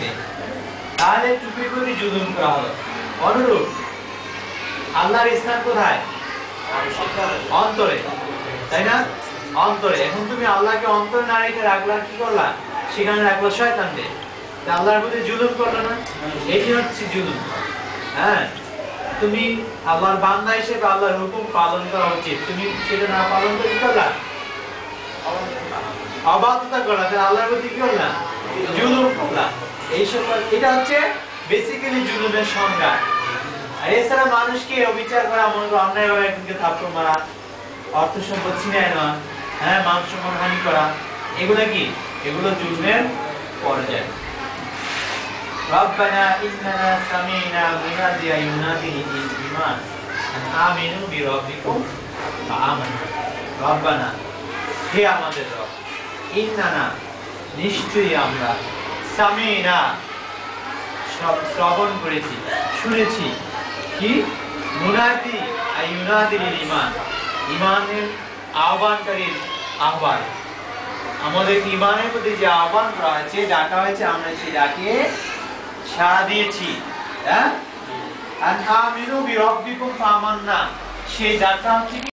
মেনে, তাহলে টুপির প্রতি জুলুম করা হলো। অনুরূপ আল্লাহর স্থান কোথায়? অন্তরে, তাই না? অন্তরে। এখন তুমি আল্লাহকে অন্তরে না রেখে রাখলা, কি করলা? সেখানে রাখলো শয়তানকে। আল্লাহর প্রতি জুলুম করলো না? এটি হচ্ছে জুলুম। হ্যাঁ, তুমি আল্লাহর বান্দা হিসেবে আল্লাহর হুকুম পালন করা উচিত, তুমি সেটা না পালন করে কি করলা? অবাধ্যতা করলা, তাহলে আল্লাহর প্রতি কি করলা? জুলুম করলা। এইসব, এটা হচ্ছে বেসিক্যালি জুলুমের সংজ্ঞা। আর এছাড়া মানুষকে অবিচার করা, মনে করো অন্যায়ভাবে একজনকে থাপ্পড় মারা, অর্থ সম্পদ ছিনিয়ে নেওয়া, হ্যাঁ, মান সম্মান হানি করা, এগুলো কি? এগুলো জুলুমের পর্যায়। রব্বানা ইন্নানা সামি'না মুনাদিয়া ইউনাদি লিল ঈমান আন আমিনু বিরাব্বিকুম ফাআমান্না। রব্বানা, হে আমাদের রব, ইন্নানা, নিশ্চয়ই আমরা, সামি'না, শ্রবণ করেছি, শুনেছি, কি? মুনাদি আই ইউনাদি লিল ঈমান, ঈমানের আহ্বানকারীর আহ্বান। আমাদের ঈমানের প্রতি যে আহ্বান করা হয়েছে, ডাকা হয়েছে, আমরা সেই ডাকে সাড়া দিয়েছি। হ্যাঁ, আন আমিনু বিরাব্বিকুম ফাআমান্না, সেই ডাকটা হচ্ছে